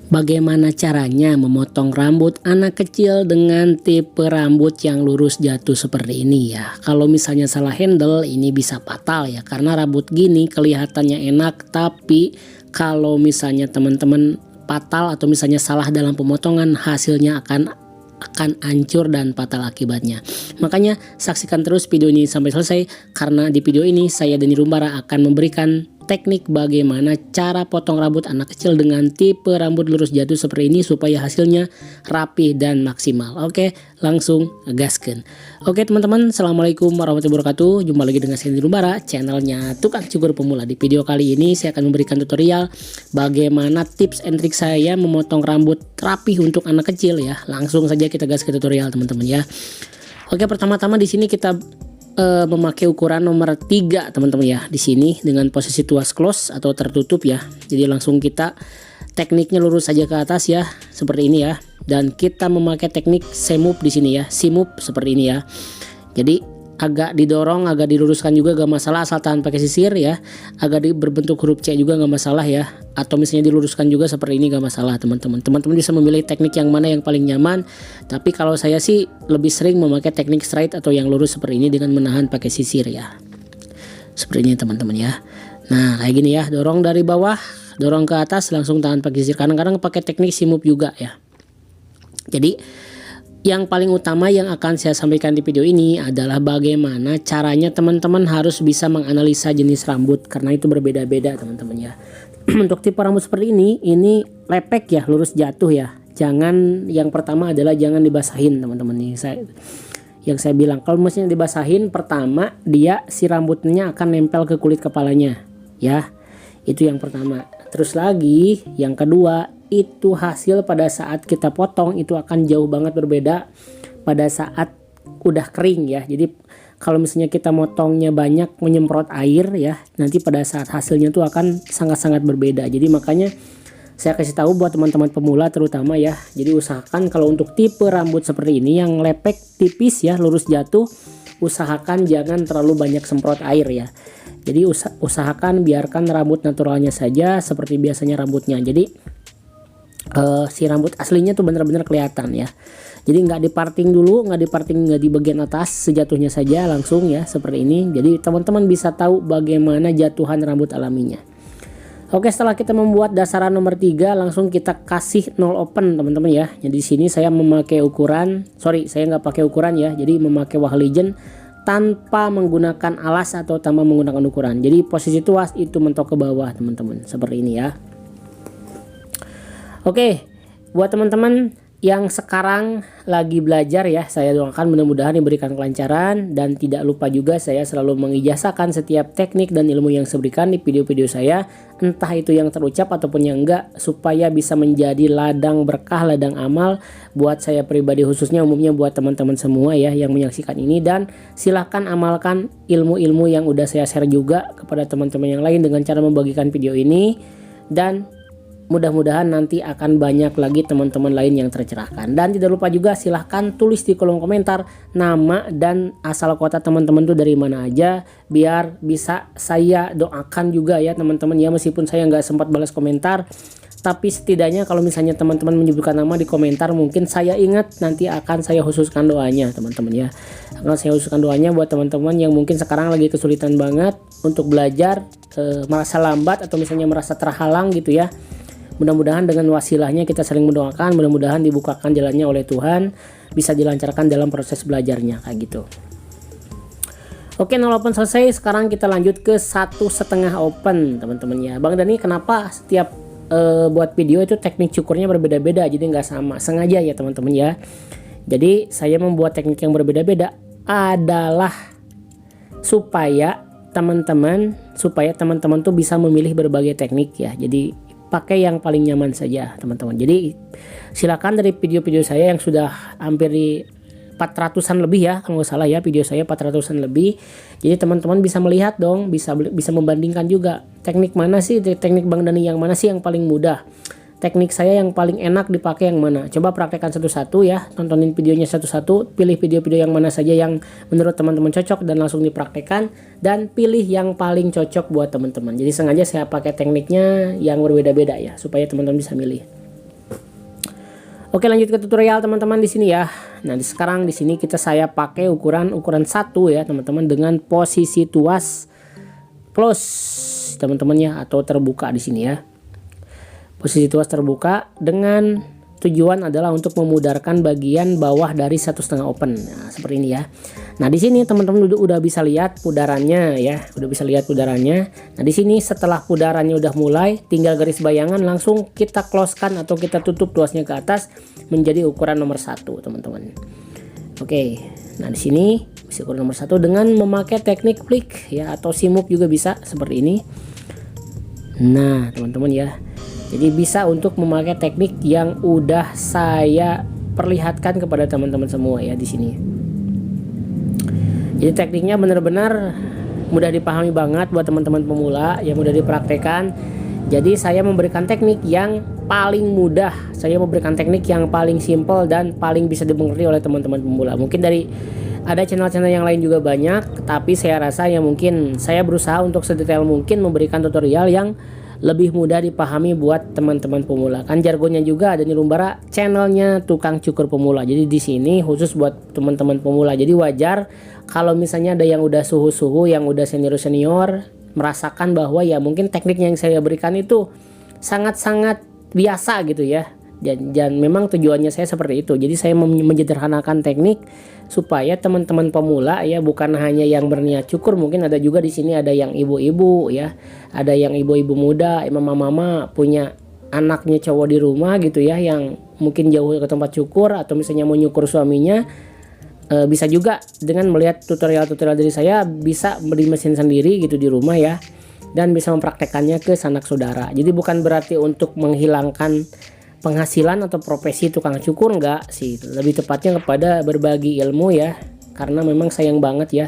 Bagaimana caranya memotong rambut anak kecil dengan tipe rambut yang lurus jatuh seperti ini ya. Kalau misalnya salah handle ini bisa fatal ya, karena rambut gini kelihatannya enak, tapi kalau misalnya teman-teman fatal atau misalnya salah dalam pemotongan, hasilnya akan hancur dan fatal akibatnya. Makanya saksikan terus video ini sampai selesai, karena di video ini saya Denny Rumbara akan memberikan teknik bagaimana cara potong rambut anak kecil dengan tipe rambut lurus jatuh seperti ini supaya hasilnya rapi dan maksimal. Oke, langsung gaskan. Oke teman-teman, assalamualaikum warahmatullahi wabarakatuh. Jumpa lagi dengan saya Denny Rumbara, channelnya Tukang Cukur Pemula. Di video kali ini saya akan memberikan tutorial bagaimana tips and trik saya memotong rambut rapi untuk anak kecil ya. Langsung saja kita gas ke tutorial teman-teman ya. Oke, pertama-tama di sini kita memakai ukuran nomor 3 teman-teman ya, di sini dengan posisi tuas close atau tertutup ya. Jadi langsung kita tekniknya lurus saja ke atas ya, seperti ini ya. Dan kita memakai teknik semup di sini ya, simup seperti ini ya. Jadi agak didorong, agak diluruskan juga gak masalah, asal tahan pakai sisir ya. Agak berbentuk huruf C juga gak masalah ya, atau misalnya diluruskan juga seperti ini gak masalah teman-teman. Teman-teman bisa memilih teknik yang mana yang paling nyaman, tapi kalau saya sih lebih sering memakai teknik straight atau yang lurus seperti ini dengan menahan pakai sisir ya, seperti ini teman-teman ya. Nah kayak gini ya, dorong dari bawah, dorong ke atas, langsung tahan pakai sisir. Kadang-kadang pakai teknik simup juga ya. Jadi yang paling utama yang akan saya sampaikan di video ini adalah bagaimana caranya teman-teman harus bisa menganalisa jenis rambut, karena itu berbeda-beda teman-teman ya. Untuk tipe rambut seperti ini lepek ya, lurus jatuh ya. Jangan, yang pertama adalah jangan dibasahin teman-teman nih. Yang saya bilang kalau mesinnya dibasahin, pertama dia si rambutnya akan nempel ke kulit kepalanya ya. Itu yang pertama. Terus lagi yang kedua, itu hasil pada saat kita potong itu akan jauh banget berbeda pada saat udah kering ya. Jadi kalau misalnya kita motongnya banyak menyemprot air ya, nanti pada saat hasilnya tuh akan sangat-sangat berbeda. Jadi makanya saya kasih tahu buat teman-teman pemula terutama ya. Jadi usahakan kalau untuk tipe rambut seperti ini yang lepek tipis ya, lurus jatuh, usahakan jangan terlalu banyak semprot air ya. Jadi usahakan biarkan rambut naturalnya saja seperti biasanya rambutnya. Jadi si rambut aslinya tuh benar-benar kelihatan ya. Jadi nggak diparting dulu, nggak di bagian atas, sejatuhnya saja langsung ya seperti ini. Jadi teman-teman bisa tahu bagaimana jatuhan rambut alaminya. Oke, setelah kita membuat dasaran nomor 3, langsung kita kasih nol open teman-teman ya. Jadi di sini saya memakai ukuran, saya nggak pakai ukuran ya. Jadi memakai wah legend tanpa menggunakan alas atau tanpa menggunakan ukuran. Jadi posisi tuas itu mentok ke bawah teman-teman, seperti ini ya. Oke, buat teman-teman yang sekarang lagi belajar ya, saya doakan mudah-mudahan diberikan kelancaran, dan tidak lupa juga saya selalu mengijazahkan setiap teknik dan ilmu yang saya berikan di video-video saya, entah itu yang terucap ataupun yang enggak, supaya bisa menjadi ladang berkah, ladang amal buat saya pribadi, khususnya umumnya buat teman-teman semua ya yang menyaksikan ini. Dan silahkan amalkan ilmu-ilmu yang udah saya share juga kepada teman-teman yang lain dengan cara membagikan video ini, dan mudah-mudahan nanti akan banyak lagi teman-teman lain yang tercerahkan. Dan tidak lupa juga silahkan tulis di kolom komentar nama dan asal kota teman-teman tuh dari mana aja, biar bisa saya doakan juga ya teman-teman ya. Meskipun saya nggak sempat balas komentar, tapi setidaknya kalau misalnya teman-teman menyebutkan nama di komentar, mungkin saya ingat, nanti akan saya khususkan doanya teman-teman ya. Akan saya khususkan doanya buat teman-teman yang mungkin sekarang lagi kesulitan banget untuk belajar, merasa lambat atau misalnya merasa terhalang gitu ya. Mudah-mudahan dengan wasilahnya kita saling mendoakan, mudah-mudahan dibukakan jalannya oleh Tuhan, bisa dilancarkan dalam proses belajarnya kayak gitu. Oke, nol open selesai. Sekarang kita lanjut ke 1,5 open teman-teman ya. Bang Dani, kenapa setiap buat video itu teknik cukurnya berbeda-beda, jadi nggak sama? Sengaja ya teman-teman ya. Jadi saya membuat teknik yang berbeda-beda adalah supaya teman-teman tuh bisa memilih berbagai teknik ya. Jadi pakai yang paling nyaman saja teman-teman. Jadi silakan dari video-video saya yang sudah hampir di 400-an lebih ya, kalau nggak salah ya, video saya 400-an lebih. Jadi teman-teman bisa melihat dong, bisa membandingkan juga teknik mana sih, teknik Bang Dani yang mana sih yang paling mudah, teknik saya yang paling enak dipakai yang mana. Coba praktekkan satu-satu ya, tontonin videonya satu-satu, pilih video-video yang mana saja yang menurut teman-teman cocok dan langsung dipraktekkan, dan pilih yang paling cocok buat teman-teman. Jadi sengaja saya pakai tekniknya yang berbeda-beda ya, supaya teman-teman bisa milih. Oke, lanjut ke tutorial teman-teman di sini ya. Nah, sekarang di sini saya pakai ukuran 1 ya teman-teman, dengan posisi tuas close teman-teman ya, atau terbuka di sini ya. Posisi tuas terbuka dengan tujuan adalah untuk memudarkan bagian bawah dari 1,5 open. Nah, seperti ini ya. Nah, di sini teman-teman udah bisa lihat pudarannya ya, udah bisa lihat pudarannya. Nah, di sini setelah pudarannya udah mulai, tinggal garis bayangan langsung kita closekan atau kita tutup tuasnya ke atas menjadi ukuran nomor 1 teman-teman. Oke. Nah, di sini ukuran nomor 1 dengan memakai teknik flick ya, atau simuk juga bisa seperti ini. Nah, teman-teman ya. Jadi bisa untuk memakai teknik yang udah saya perlihatkan kepada teman-teman semua ya di sini. Jadi tekniknya benar-benar mudah dipahami banget buat teman-teman pemula, yang mudah dipraktekkan. Jadi saya memberikan teknik yang paling mudah, saya memberikan teknik yang paling simple dan paling bisa dimengerti oleh teman-teman pemula. Mungkin ada channel-channel yang lain juga banyak, tapi saya rasa ya mungkin saya berusaha untuk sedetail mungkin memberikan tutorial yang lebih mudah dipahami buat teman-teman pemula. Kan jargonnya juga ada di Lumbara, channelnya Tukang Cukur Pemula. Jadi di sini khusus buat teman-teman pemula. Jadi wajar kalau misalnya ada yang udah suhu-suhu, yang udah senior-senior, merasakan bahwa ya mungkin teknik yang saya berikan itu sangat-sangat biasa gitu ya. Dan memang tujuannya saya seperti itu. Jadi saya menyederhanakan teknik supaya teman-teman pemula ya, bukan hanya yang berniat cukur, mungkin ada juga di sini ada yang ibu-ibu ya, ada yang ibu-ibu muda, mama-mama punya anaknya cowok di rumah gitu ya, yang mungkin jauh ke tempat cukur atau misalnya mau nyukur suaminya, bisa juga dengan melihat tutorial-tutorial dari saya, bisa beli mesin sendiri gitu di rumah ya, dan bisa mempraktekannya ke sanak saudara. Jadi bukan berarti untuk menghilangkan penghasilan atau profesi tukang cukur, enggak sih, lebih tepatnya kepada berbagi ilmu ya, karena memang sayang banget ya,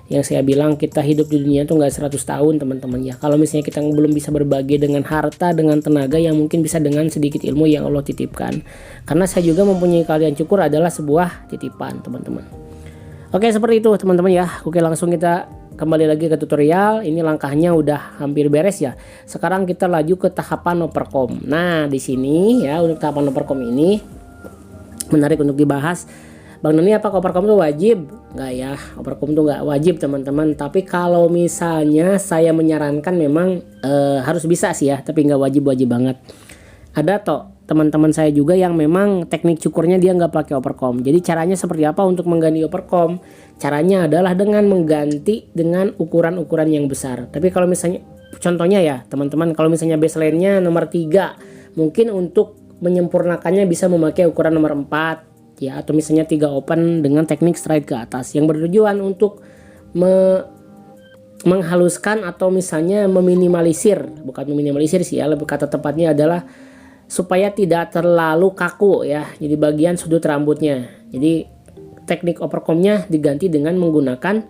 yang saya bilang kita hidup di dunia itu enggak 100 tahun teman-teman ya. Kalau misalnya kita belum bisa berbagi dengan harta, dengan tenaga, yang mungkin bisa dengan sedikit ilmu yang Allah titipkan, karena saya juga mempunyai kalian cukur adalah sebuah titipan teman-teman. Oke, seperti itu teman-teman ya. Oke, langsung kita kembali lagi ke tutorial. Ini langkahnya udah hampir beres ya. Sekarang kita laju ke tahapan opercom. Nah, di sini ya, untuk tahapan opercom ini menarik untuk dibahas. Bang Doni, apakah opercom itu wajib? Enggak ya, opercom itu enggak wajib teman-teman. Tapi kalau misalnya saya menyarankan memang harus bisa sih ya, tapi enggak wajib-wajib banget. Ada toh teman-teman saya juga yang memang teknik cukurnya dia nggak pakai opercom. Jadi caranya seperti apa untuk mengganti opercom? Caranya adalah dengan mengganti dengan ukuran-ukuran yang besar. Tapi kalau misalnya contohnya ya teman-teman, kalau misalnya baseline-nya nomor 3, mungkin untuk menyempurnakannya bisa memakai ukuran nomor 4 ya, atau misalnya 3 open dengan teknik straight ke atas, yang bertujuan untuk menghaluskan atau misalnya meminimalisir, bukan meminimalisir sih ya, lebih kata tepatnya adalah supaya tidak terlalu kaku ya, jadi bagian sudut rambutnya. Jadi teknik opercomnya diganti dengan menggunakan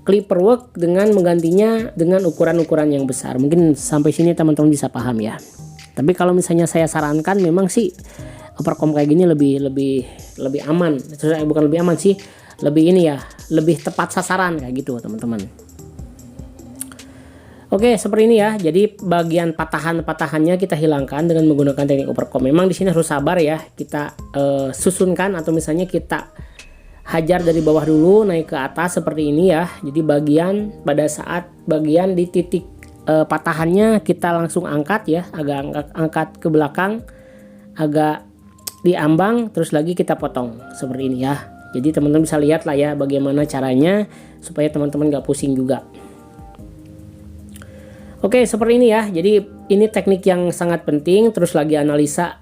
clipper work, dengan menggantinya dengan ukuran-ukuran yang besar. Mungkin sampai sini teman-teman bisa paham ya. Tapi kalau misalnya saya sarankan memang sih opercom kayak gini lebih aman. Bukan lebih aman sih, lebih ini ya, lebih tepat sasaran kayak gitu teman-teman. Oke, seperti ini ya. Jadi bagian patahannya kita hilangkan dengan menggunakan teknik opercom. Memang di sini harus sabar ya. Kita susunkan atau misalnya kita hajar dari bawah dulu naik ke atas seperti ini ya. Jadi pada saat bagian di titik patahannya kita langsung angkat ya, agak angkat ke belakang, agak diambang, terus lagi kita potong seperti ini ya. Jadi teman-teman bisa lihat lah ya bagaimana caranya supaya teman-teman gak pusing juga. Oke, seperti ini ya. Jadi ini teknik yang sangat penting, terus lagi analisa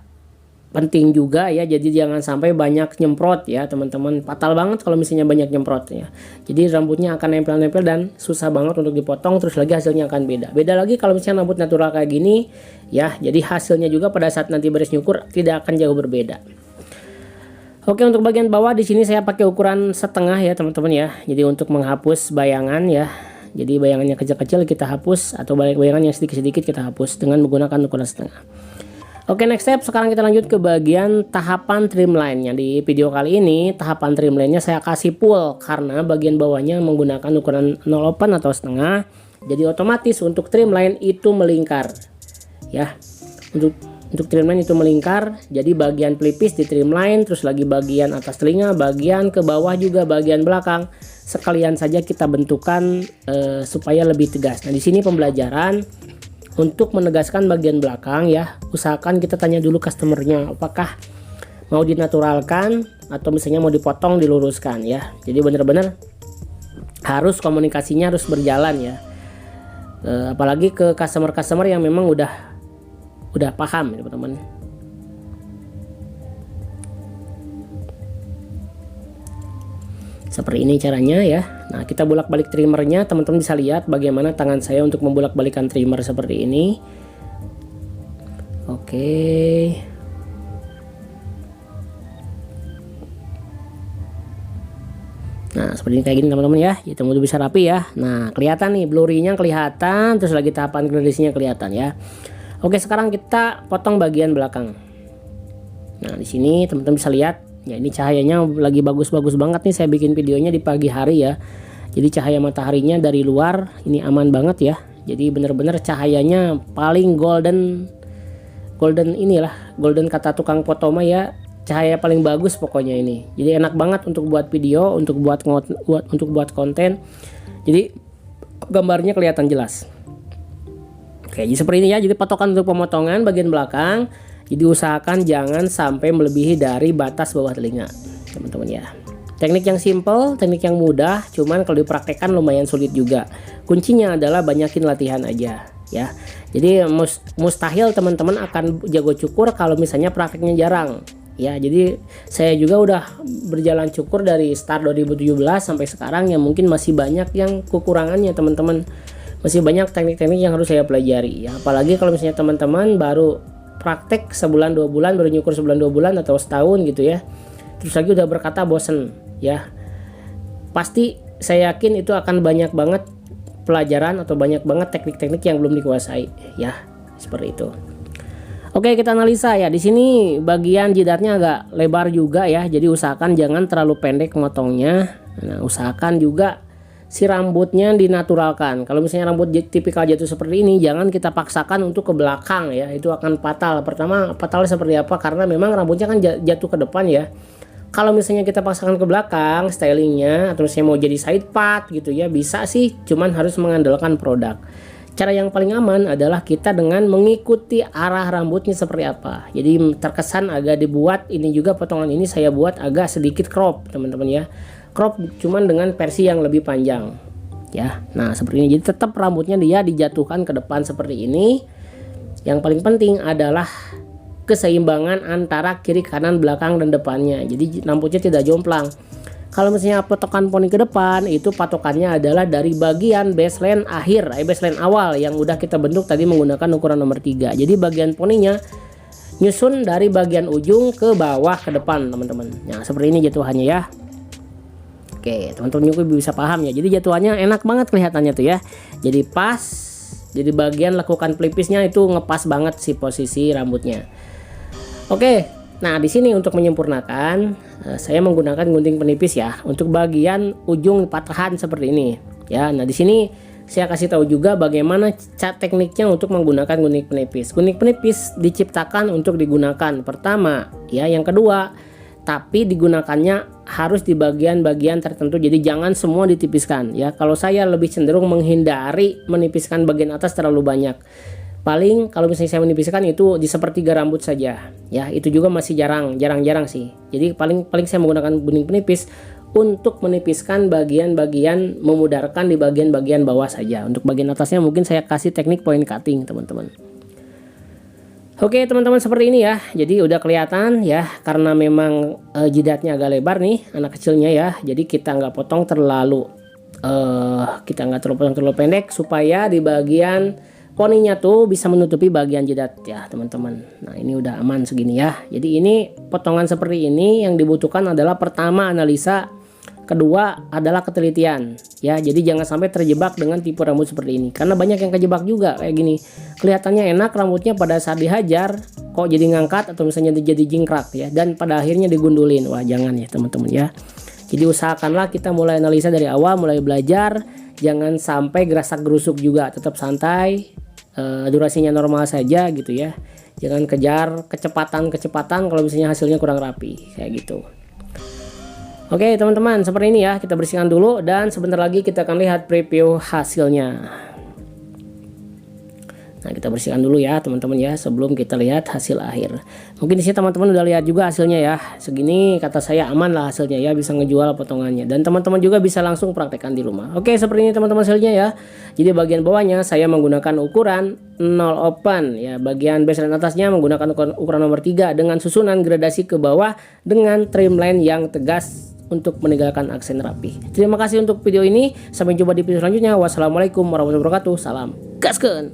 penting juga ya. Jadi jangan sampai banyak nyemprot ya teman-teman. Fatal banget kalau misalnya banyak nyemprot ya. Jadi rambutnya akan nempel-nempel dan susah banget untuk dipotong, terus lagi hasilnya akan beda. Beda lagi kalau misalnya rambut natural kayak gini ya. Jadi hasilnya juga pada saat nanti beres nyukur tidak akan jauh berbeda. Oke, untuk bagian bawah di sini saya pakai ukuran setengah ya teman-teman ya. Jadi untuk menghapus bayangan ya. Jadi bayangannya kecil-kecil kita hapus, atau bayangan yang sedikit-sedikit kita hapus dengan menggunakan ukuran setengah. Oke, next step, sekarang kita lanjut ke bagian tahapan trimline-nya. Di video kali ini tahapan trimline-nya saya kasih full karena bagian bawahnya menggunakan ukuran 0 open atau setengah. Jadi otomatis untuk trimline itu melingkar. Ya. Untuk Untuk trimline itu melingkar, jadi bagian pelipis di trimline, terus lagi bagian atas telinga, bagian ke bawah juga bagian belakang. Sekalian saja kita bentukan supaya lebih tegas. Nah, di sini pembelajaran untuk menegaskan bagian belakang ya. Usahakan kita tanya dulu customernya apakah mau dinaturalkan atau misalnya mau dipotong diluruskan ya. Jadi benar-benar harus komunikasinya harus berjalan ya. Apalagi ke customer yang memang udah paham ya teman-teman. Seperti ini caranya ya. Nah, kita bolak-balik trimmernya, teman-teman bisa lihat bagaimana tangan saya untuk membolak-balikan trimmer seperti ini. Oke. Nah, seperti ini kayak gini teman-teman ya. Jadi teman-teman bisa rapi ya. Nah, kelihatan nih blurry-nya kelihatan, terus lagi tahapan gradasinya kelihatan ya. Oke, sekarang kita potong bagian belakang. Nah, di sini teman-teman bisa lihat, ya ini cahayanya lagi bagus-bagus banget nih. Saya bikin videonya di pagi hari ya. Jadi cahaya mataharinya dari luar ini aman banget ya. Jadi bener-bener cahayanya paling golden inilah, golden kata tukang foto mah ya. Cahaya paling bagus pokoknya ini. Jadi enak banget untuk buat video, untuk buat konten. Jadi gambarnya kelihatan jelas. Oke, jadi seperti ini ya. Jadi patokan untuk pemotongan bagian belakang. Jadi usahakan jangan sampai melebihi dari batas bawah telinga, teman-teman ya. Teknik yang simple, teknik yang mudah, cuman kalau dipraktekkan lumayan sulit juga. Kuncinya adalah banyakin latihan aja ya. Jadi mustahil teman-teman akan jago cukur kalau misalnya prakteknya jarang. Ya, jadi saya juga udah berjalan cukur dari start 2017 sampai sekarang ya, mungkin masih banyak yang kekurangannya teman-teman. Masih banyak teknik-teknik yang harus saya pelajari ya. Apalagi kalau misalnya teman-teman baru praktek sebulan 2 bulan, baru nyukur sebulan 2 bulan atau setahun gitu ya. Terus lagi udah berkata bosen ya. Pasti saya yakin itu akan banyak banget pelajaran atau banyak banget teknik-teknik yang belum dikuasai ya. Seperti itu. Oke, kita analisa ya. Di sini bagian jidatnya agak lebar juga ya. Jadi usahakan jangan terlalu pendek motongnya. Nah, usahakan juga si rambutnya dinaturalkan. Kalau misalnya rambut tipikal jatuh seperti ini, jangan kita paksakan untuk ke belakang ya. Itu akan fatal. Pertama, fatalnya seperti apa? Karena memang rambutnya kan jatuh ke depan ya. Kalau misalnya kita paksakan ke belakang stylingnya, atau misalnya mau jadi side part gitu ya, bisa sih. Cuman harus mengandalkan produk. Cara yang paling aman adalah kita dengan mengikuti arah rambutnya seperti apa. Jadi terkesan agak dibuat, ini juga potongan ini saya buat agak sedikit crop teman-teman ya. Crop cuman dengan versi yang lebih panjang ya. Nah, seperti ini. Jadi tetap rambutnya dia dijatuhkan ke depan seperti ini. Yang paling penting adalah keseimbangan antara kiri, kanan, belakang, dan depannya. Jadi rambutnya tidak jomplang. Kalau misalnya patokan poni ke depan, itu patokannya adalah dari bagian baseline akhir, baseline awal yang udah kita bentuk tadi menggunakan ukuran nomor 3. Jadi bagian poninya nyusun dari bagian ujung ke bawah ke depan teman-teman. Nah, seperti ini jatuhannya ya. Oke, teman-teman juga bisa paham ya. Jadi jatuhannya enak banget kelihatannya tuh ya. Jadi pas, jadi bagian lekukan pelipisnya itu ngepas banget si posisi rambutnya. Oke, nah di sini untuk menyempurnakan, saya menggunakan gunting penipis ya. Untuk bagian ujung patahan seperti ini ya. Nah di sini saya kasih tahu juga bagaimana tekniknya untuk menggunakan gunting penipis. Gunting penipis diciptakan untuk digunakan pertama ya. Yang kedua, tapi digunakannya harus di bagian-bagian tertentu. Jadi jangan semua ditipiskan ya. Kalau saya lebih cenderung menghindari menipiskan bagian atas terlalu banyak. Paling kalau misalnya saya menipiskan itu di sepertiga rambut saja ya. Itu juga masih jarang-jarang sih. Jadi paling saya menggunakan gunting penipis untuk menipiskan bagian-bagian, memudarkan di bagian-bagian bawah saja. Untuk bagian atasnya mungkin saya kasih teknik point cutting teman-teman. Oke teman-teman, seperti ini ya. Jadi udah kelihatan ya, karena memang jidatnya agak lebar nih anak kecilnya ya. Jadi kita nggak potong terlalu terlalu pendek, supaya di bagian poninya tuh bisa menutupi bagian jidat ya teman-teman. Nah ini udah aman segini ya. Jadi ini potongan seperti ini yang dibutuhkan adalah pertama analisa, kedua adalah ketelitian ya. Jadi jangan sampai terjebak dengan tipe rambut seperti ini, karena banyak yang kejebak juga kayak gini. Kelihatannya enak rambutnya, pada saat dihajar kok jadi ngangkat atau misalnya jadi jingkrak ya, dan pada akhirnya digundulin. Wah jangan ya teman-teman ya. Jadi usahakanlah kita mulai analisa dari awal, mulai belajar, jangan sampai gerasak gerusuk juga, tetap santai. Durasinya normal saja gitu ya. Jangan kejar kecepatan kalau misalnya hasilnya kurang rapi kayak gitu. Oke teman-teman, seperti ini ya, kita bersihkan dulu dan sebentar lagi kita akan lihat preview hasilnya. Nah, kita bersihkan dulu ya teman-teman ya, sebelum kita lihat hasil akhir. Mungkin di sini teman-teman udah lihat juga hasilnya ya. Segini kata saya aman lah hasilnya ya, bisa ngejual potongannya. Dan teman-teman juga bisa langsung praktekkan di rumah. Oke, seperti ini teman-teman hasilnya ya. Jadi bagian bawahnya saya menggunakan ukuran 0 open ya. Bagian base dan atasnya menggunakan ukuran nomor 3 dengan susunan gradasi ke bawah dengan trimline yang tegas untuk meninggalkan aksen rapi. Terima kasih untuk video ini. Sampai jumpa di video selanjutnya. Wassalamualaikum warahmatullahi wabarakatuh. Salam gaskeun.